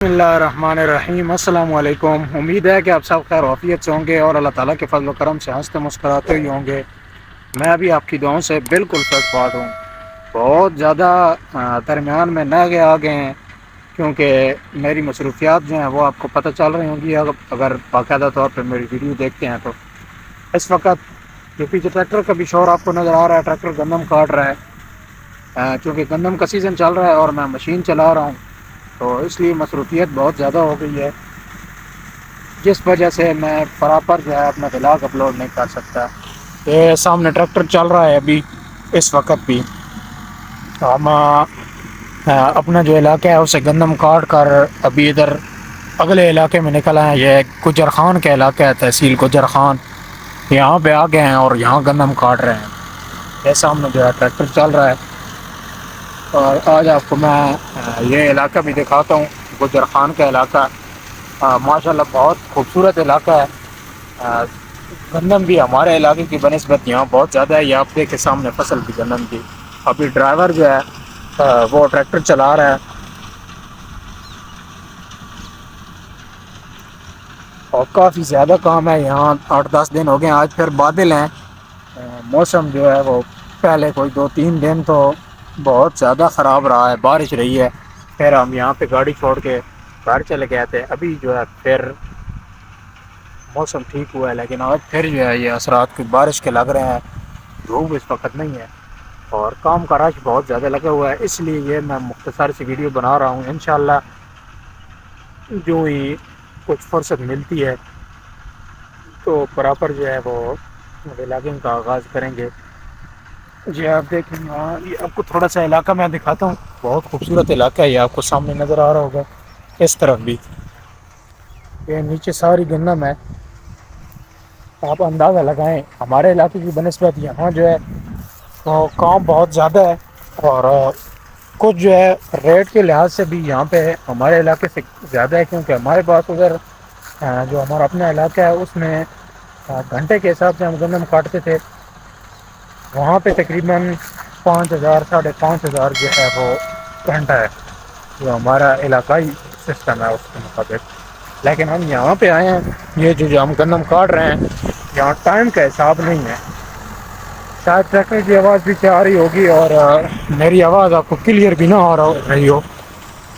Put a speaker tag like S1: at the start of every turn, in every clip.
S1: بسم اللہ الرحمن الرحیم السلام علیکم. امید ہے کہ آپ سب خیر وافیت سے ہوں گے اور اللہ تعالیٰ کے فضل و کرم سے ہنستے مسکراتے ہی ہوں گے. میں بھی آپ کی دعاؤں سے بالکل فٹ پاٹ ہوں. بہت زیادہ درمیان میں نہ گئے آگے ہیں کیونکہ میری مصروفیات جو ہیں وہ آپ کو پتہ چل رہی ہوں گی اگر باقاعدہ طور پہ میری ویڈیو دیکھتے ہیں تو. اس وقت جو پیچھے ٹریکٹر کا بھی شور آپ کو نظر آ رہا ہے، ٹریکٹر گندم کاٹ رہا ہے کیونکہ گندم کا سیزن چل رہا ہے اور میں مشین چلا رہا ہوں، تو اس لیے مصروفیت بہت زیادہ ہو گئی ہے، جس وجہ سے میں پراپر جو ہے اپنا ولاگ اپلوڈ نہیں کر سکتا. یہ سامنے ٹریکٹر چل رہا ہے ابھی اس وقت بھی. ہم اپنا جو علاقہ ہے اسے گندم کاٹ کر ابھی ادھر اگلے علاقے میں نکل آئے ہیں. یہ گجر خان کا علاقہ ہے، تحصیل گجر خان. یہاں پہ آ گئے ہیں اور یہاں گندم کاٹ رہے ہیں. یہ سامنے جو ہے ٹریکٹر چل رہا ہے اور آج آپ کو میں یہ علاقہ بھی دکھاتا ہوں. گجر خان کا علاقہ ماشاء اللہ بہت خوبصورت علاقہ ہے. گندم بھی ہمارے علاقے کی بنسبت یہاں بہت زیادہ ہے. یہ آپ دیکھیں سامنے فصل بھی گندم کی. ابھی ڈرائیور جو ہے وہ ٹریکٹر چلا رہا ہے اور کافی زیادہ کام ہے یہاں. 8-10 دن ہو گئے. آج پھر بادل ہیں. موسم جو ہے وہ پہلے کوئی 2-3 دن تو بہت زیادہ خراب رہا ہے، بارش رہی ہے. پھر ہم یہاں پہ گاڑی چھوڑ کے گھر چلے گئے تھے. ابھی جو ہے پھر موسم ٹھیک ہوا ہے، لیکن آج پھر جو ہے یہ اثرات کی بارش کے لگ رہے ہیں. دھوپ اس وقت نہیں ہے اور کام کا رش بہت زیادہ لگا ہوا ہے، اس لیے یہ میں مختصر سی ویڈیو بنا رہا ہوں. انشاءاللہ جو ہی کچھ فرصت ملتی ہے تو پراپر جو ہے وہ ولاگنگ کا آغاز کریں گے. جی آپ دیکھیں یہ آپ کو تھوڑا سا علاقہ میں دکھاتا ہوں. بہت خوبصورت علاقہ ہے یہ، آپ کو سامنے نظر آ رہا ہوگا. اس طرف بھی یہ نیچے ساری گندم ہے. آپ اندازہ لگائیں ہمارے علاقے کی بنسبت یہاں جو ہے تو کام بہت زیادہ ہے اور کچھ جو ہے ریٹ کے لحاظ سے بھی یہاں پہ ہمارے علاقے سے زیادہ ہے، کیونکہ ہمارے پاس ادھر جو ہمارا اپنا علاقہ ہے اس میں گھنٹے کے حساب سے ہم گندم کاٹتے تھے. وہاں پہ تقریباً 5,000 5,500 جو ہے وہ گھنٹہ ہے جو ہمارا علاقائی سسٹم ہے اس کے مطابق. لیکن ہم یہاں پہ آئے ہیں، یہ جو ہم گندم کاٹ رہے ہیں یہاں ٹائم کا حساب نہیں ہے. شاید ٹریکٹر کی آواز بھی آ رہی ہوگی اور میری آواز آپ کو کلیئر بھی نہ آ رہی ہو،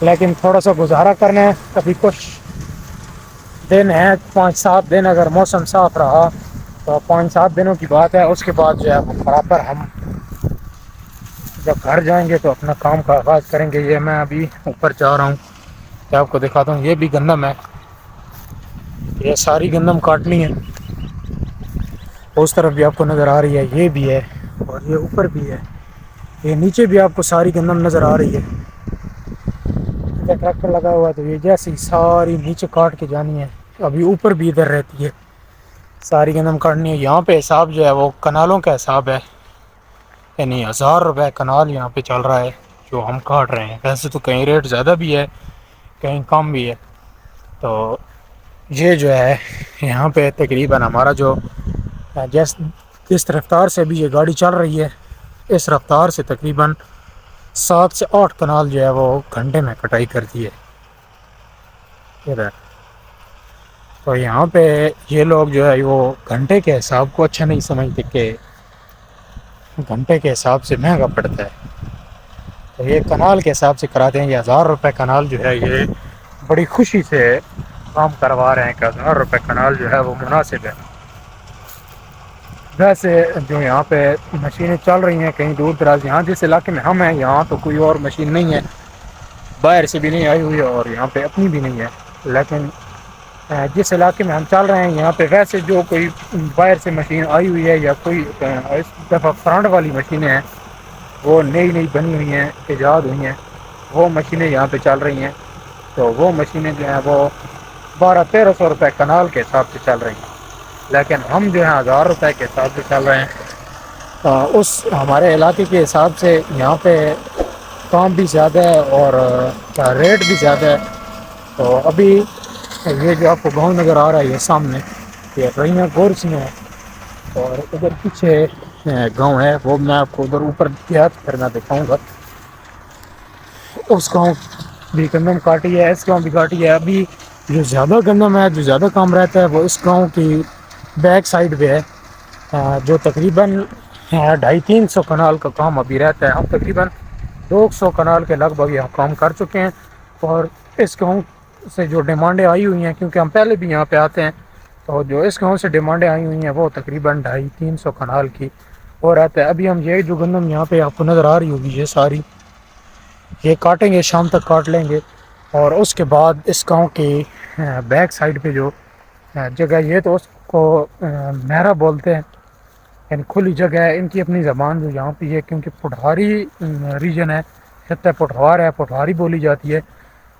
S1: لیکن تھوڑا سا گزارا کرنا ہے. ابھی کچھ دن ہیں، 5-7 دن اگر موسم صاف رہا تو 5-7 دنوں کی بات ہے. اس کے بعد جو ہے وہ برابر ہم جب گھر جائیں گے تو اپنا کام کا آغاز کریں گے. یہ میں ابھی اوپر جا رہا ہوں کہ آپ کو دکھاتا ہوں. یہ بھی گندم ہے، یہ ساری گندم کاٹنی ہے. اس طرف بھی آپ کو نظر آ رہی ہے، یہ بھی ہے اور یہ اوپر بھی ہے. یہ نیچے بھی آپ کو ساری گندم نظر آ رہی ہے. ٹریکٹر لگا ہوا ہے تو یہ جیسی ساری نیچے کاٹ کے جانی ہے. ابھی اوپر بھی ادھر رہتی ہے، ساری گندم کاٹنی ہے. یہاں پہ حساب جو ہے وہ کنالوں کا حساب ہے، یعنی 1,000 روپے کنال یہاں پہ چل رہا ہے جو ہم کاٹ رہے ہیں. ویسے تو کہیں ریٹ زیادہ بھی ہے کہیں کم بھی ہے. تو یہ جو ہے یہاں پہ تقریباً ہمارا جو جس رفتار سے بھی یہ گاڑی چل رہی ہے اس رفتار سے تقریباً 7 سے 8 کنال جو ہے وہ گھنٹے میں کٹائی کرتی ہے ادھر. تو یہاں پہ یہ لوگ جو ہے وہ گھنٹے کے حساب کو اچھا نہیں سمجھتے کہ گھنٹے کے حساب سے مہنگا پڑتا ہے. تو یہ کنال کے حساب سے کراتے ہیں. یہ 1,000 روپے کنال جو ہے یہ بڑی خوشی سے کام کروا رہے ہیں کہ 1,000 روپے کنال جو ہے وہ مناسب ہے. ویسے جو یہاں پہ مشینیں چل رہی ہیں کہیں دور دراز، یہاں جس علاقے میں ہم ہیں یہاں تو کوئی اور مشین نہیں ہے، باہر سے بھی نہیں آئی ہوئی ہے اور یہاں پہ اپنی بھی نہیں ہے. لیکن جس علاقے میں ہم چل رہے ہیں یہاں پہ ویسے جو کوئی باہر سے مشین آئی ہوئی ہے یا کوئی اس دفعہ فرانٹ والی مشینیں ہیں وہ نئی بنی ہوئی ہیں، ایجاد ہوئی ہیں، وہ مشینیں یہاں پہ چل رہی ہیں. تو وہ مشینیں جو ہیں وہ 1,200-1,300 روپے کنال کے حساب سے چل رہی ہیں. لیکن ہم جو ہیں 1,000 روپے کے حساب سے چل رہے ہیں. اس ہمارے علاقے کے حساب سے یہاں پہ کام بھی زیادہ ہے اور ریٹ بھی زیادہ ہے. تو ابھی یہ جو آپ کو گاؤں نظر آ رہا ہے یہ سامنے یہ ریاں گورس میں ہے اور ادھر پیچھے گاؤں ہے وہ میں آپ کو ادھر اوپر گیا پھر میں دکھاؤں گا اس گاؤں بھی گندم کاٹی ہے، اس گاؤں بھی کاٹی ہے۔ ابھی جو زیادہ گندم ہے، جو زیادہ کام رہتا ہے وہ اس گاؤں کی بیک سائڈ پہ ہے، جو تقریباً 250-300 کنال کا کام ابھی رہتا ہے۔ ہم تقریباً 200 کنال کے لگ بھگ یہاں کام کر چکے ہیں، اور اس گاؤں سے جو ڈیمانڈیں آئی ہوئی ہیں، کیونکہ ہم پہلے بھی یہاں پہ آتے ہیں، تو جو اس گاؤں سے ڈیمانڈیں آئی ہوئی ہیں وہ تقریباً 250-300 کنال کی وہ رہتا ہے۔ ابھی ہم یہ جو گندم یہاں پہ آپ کو نظر آ رہی ہوگی یہ ساری، یہ کاٹیں گے، شام تک کاٹ لیں گے، اور اس کے بعد اس گاؤں کے بیک سائڈ پہ جو جگہ، یہ تو اس کو نہرا بولتے ہیں، یعنی کھلی جگہ ہے۔ ان کی اپنی زبان جو یہاں پہ ہے، کیونکہ پٹھاری ریجن ہے، خطہ پٹھوار ہے، پٹھواری بولی جاتی ہے،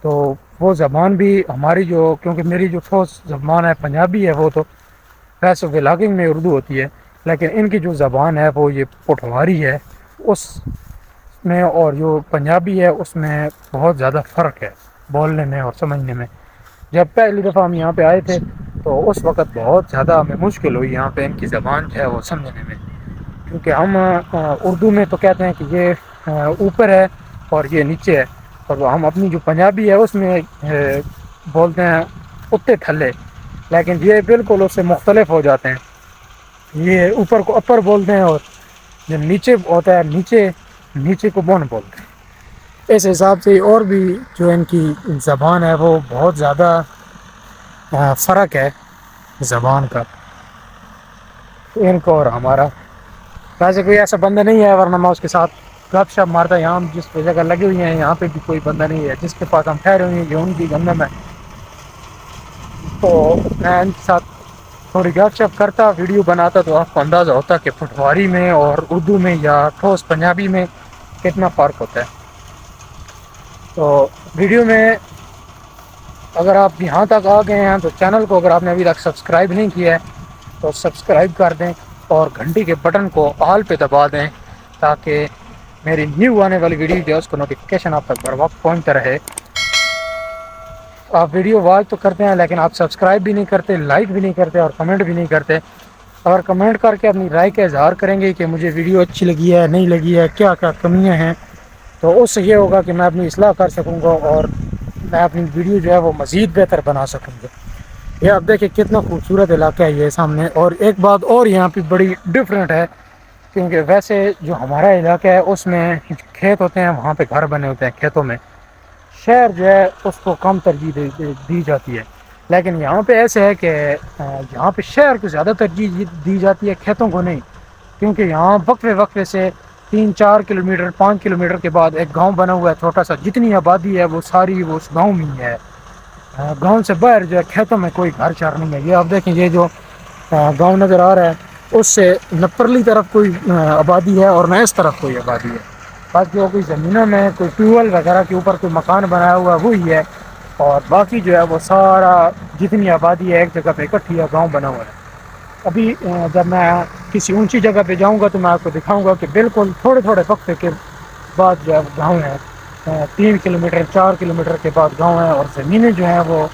S1: تو وہ زبان بھی ہماری جو، کیونکہ میری جو ٹھوس زبان ہے پنجابی ہے، وہ تو ویسے ولاگنگ میں اردو ہوتی ہے، لیکن ان کی جو زبان ہے وہ یہ پٹھواری ہے، اس میں اور جو پنجابی ہے اس میں بہت زیادہ فرق ہے بولنے میں اور سمجھنے میں۔ جب پہلی دفعہ ہم یہاں پہ آئے تھے تو اس وقت بہت زیادہ ہمیں مشکل ہوئی یہاں پہ ان کی زبان جو ہے وہ سمجھنے میں، کیونکہ ہم اردو میں تو کہتے ہیں کہ یہ اوپر ہے اور یہ نیچے ہے، اور ہم اپنی جو پنجابی ہے اس میں بولتے ہیں اتے تھلے، لیکن یہ بالکل اس سے مختلف ہو جاتے ہیں۔ یہ اوپر کو اپر بولتے ہیں، اور جو نیچے ہوتا ہے نیچے کو بون بولتے ہیں۔ اس حساب سے اور بھی جو ان کی زبان ہے وہ بہت زیادہ فرق ہے زبان کا، ان کو اور ہمارا۔ ویسے کوئی ایسا بندہ نہیں ہے، ورنہ میں اس کے ساتھ گپ شپ مارتا۔ یہاں ہم جس پہ جگہ لگے ہوئی ہیں یہاں پہ بھی کوئی بندہ نہیں ہے، جس کے پاس ہم ٹھہرے ہوئے ہیں یہ ان کی گندم ہے، تو میں ان کے ساتھ تھوڑی گپ شپ کرتا، ویڈیو بناتا، تو آپ کو اندازہ ہوتا کہ پٹھواری میں اور اردو میں یا ٹھوس پنجابی میں کتنا فرق ہوتا ہے۔ تو ویڈیو میں اگر آپ یہاں تک آ گئے ہیں تو چینل کو اگر آپ نے ابھی تک سبسکرائب نہیں کیا ہے تو سبسکرائب کر دیں، اور گھنٹی کے بٹن کو آل پہ دبا دیں، تاکہ میری نیو آنے والی ویڈیو جو ہے اس کو نوٹیفیکیشن آپ تک بر وقت پہنچتا رہے۔ آپ ویڈیو واچ تو کرتے ہیں لیکن آپ سبسکرائب بھی نہیں کرتے، لائک بھی نہیں کرتے، اور کمنٹ بھی نہیں کرتے۔ اگر کمنٹ کر کے اپنی رائے کا اظہار کریں گے کہ مجھے ویڈیو اچھی لگی ہے، نہیں لگی ہے، کیا کیا کمیاں ہیں، تو اس سے یہ ہوگا کہ میں اپنی اصلاح کر سکوں گا، اور میں اپنی ویڈیو جو ہے وہ مزید بہتر بنا سکوں گا۔ یہ آپ دیکھیں کتنا خوبصورت علاقہ ہے یہ سامنے۔ اور ایک بات اور یہاں پہ بڑی ڈفرینٹ ہے، کیونکہ ویسے جو ہمارا علاقہ ہے اس میں کھیت ہوتے ہیں، وہاں پہ گھر بنے ہوتے ہیں کھیتوں میں، شہر جو ہے اس کو کم ترجیح دی جاتی ہے، لیکن یہاں پہ ایسے ہے کہ یہاں پہ شہر کو زیادہ ترجیح دی جاتی ہے، کھیتوں کو نہیں، کیونکہ یہاں وقفے وقفے سے 3-4 کلومیٹر 5 کلومیٹر کے بعد ایک گاؤں بنا ہوا ہے چھوٹا سا، جتنی آبادی ہے وہ ساری وہ اس گاؤں میں ہی ہے۔ گاؤں سے باہر جو ہے کھیتوں میں کوئی گھر چار نہیں ہے۔ یہ آپ دیکھیں، یہ جو گاؤں نظر آ رہا ہے اس سے نہ پرلی طرف کوئی آبادی ہے اور نہ اس طرف کوئی آبادی ہے، بس جو کوئی زمینوں میں کوئی ٹیوب ویل وغیرہ کے اوپر کوئی مکان بنایا ہوا ہے وہی ہے، اور باقی جو ہے وہ سارا جتنی آبادی ہے ایک جگہ پہ اکٹھی ہے، گاؤں بنا ہوا ہے۔ ابھی جب میں کسی اونچی جگہ پہ جاؤں گا تو میں آپ کو دکھاؤں گا کہ بالکل تھوڑے تھوڑے وقفے کے بعد جو ہے گاؤں ہے، 3 کلومیٹر 4 کلومیٹر کے بعد گاؤں ہے، اور زمینیں جو ہیں وہ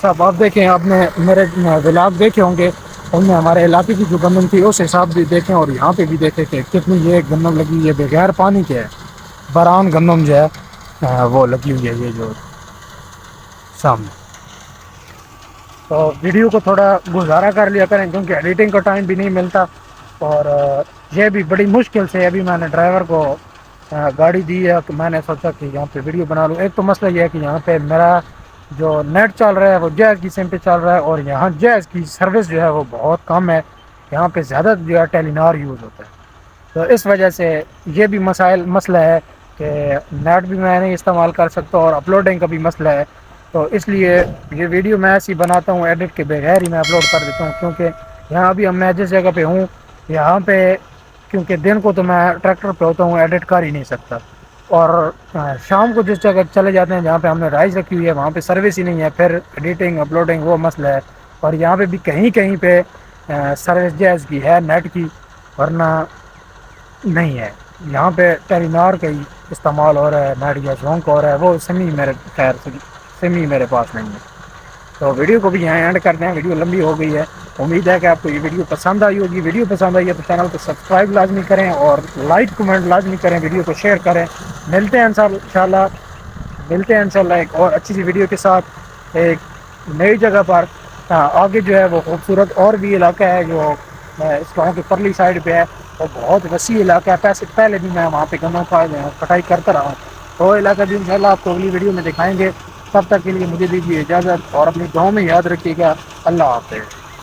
S1: صاحب آپ دیکھیں، آپ نے میرے ولاگ دیکھے ہوں گے، ان میں ہمارے علاقے کی جو گندم تھی اس حساب بھی دیکھیں، اور یہاں پہ بھی دیکھیں کہ کتنی یہ گندم لگی ہے بغیر پانی کے ہے، بران گندم جو ہے وہ لگی ہوئی ہے یہ جو سامنے۔ تو ویڈیو کو تھوڑا گزارا کر لیا کریں، کیونکہ ایڈیٹنگ کا ٹائم بھی نہیں ملتا، اور یہ بھی بڑی مشکل سے ابھی میں نے ڈرائیور کو گاڑی دی ہے، تو میں نے سوچا کہ یہاں پہ ویڈیو بنا لوں۔ ایک تو مسئلہ یہ ہے کہ یہاں پہ میرا جو نیٹ چل رہا ہے وہ جیز کی سم پہ چل رہا ہے، اور یہاں جیز کی سروس جو ہے وہ بہت کم ہے، یہاں پہ زیادہ جو ہے ٹیلی نار یوز ہوتا ہے، تو اس وجہ سے یہ بھی مسئلہ ہے کہ نیٹ بھی میں نہیں استعمال کر سکتا، اور اپلوڈنگ کا بھی مسئلہ ہے۔ تو اس لیے یہ ویڈیو میں ایسی بناتا ہوں ایڈٹ کے بغیر ہی میں اپلوڈ کر دیتا ہوں، کیونکہ یہاں ابھی میں جس جگہ پہ ہوں یہاں پہ، کیونکہ دن کو تو میں ٹریکٹر پہ ہوتا ہوں، ایڈٹ کر ہی نہیں سکتا، اور شام کو جس جگہ چلے جاتے ہیں جہاں پہ ہم نے رائز رکھی ہوئی ہے وہاں پہ سروس ہی نہیں ہے، پھر ایڈیٹنگ اپلوڈنگ وہ مسئلہ ہے۔ اور یہاں پہ بھی کہیں کہیں پہ سروس جیز کی ہے نیٹ کی، ورنہ نہیں ہے۔ یہاں پہ ٹیلی نار کا ہی استعمال ہو رہا ہے، نیٹ یا جھونک ہو رہا ہے، وہ سمی میرے خیر سمی میرے پاس نہیں ہے۔ تو ویڈیو کو بھی یہاں اینڈ کرتے ہیں، ویڈیو لمبی ہو گئی ہے، امید ہے کہ آپ کو یہ ویڈیو پسند آئی ہوگی۔ ویڈیو پسند آئی ہے تو چینل کو سبسکرائب لازمی کریں، اور لائک کمنٹ لازمی کریں، ویڈیو کو شیئر کریں۔ ملتے ہیں انشاءاللہ ملتے ہیں انشاءاللہ ایک اور اچھی سی ویڈیو کے ساتھ ایک نئی جگہ پر. آگے جو ہے وہ خوبصورت اور بھی علاقہ ہے جو اس گاؤں کے پرلی سائڈ پہ ہے. وہ بہت وسیع علاقہ ہے. پہلے بھی میں وہاں پہ گنوں کا کٹائی کرتا رہا ہوں. وہ علاقہ بھی انشاءاللہ آپ کو اگلی ویڈیو میں دکھائیں گے. تب تک کے لیے مجھے دیجیے اجازت اور اپنے گاؤں میں یاد رکھیے گا. اللہ حافظ.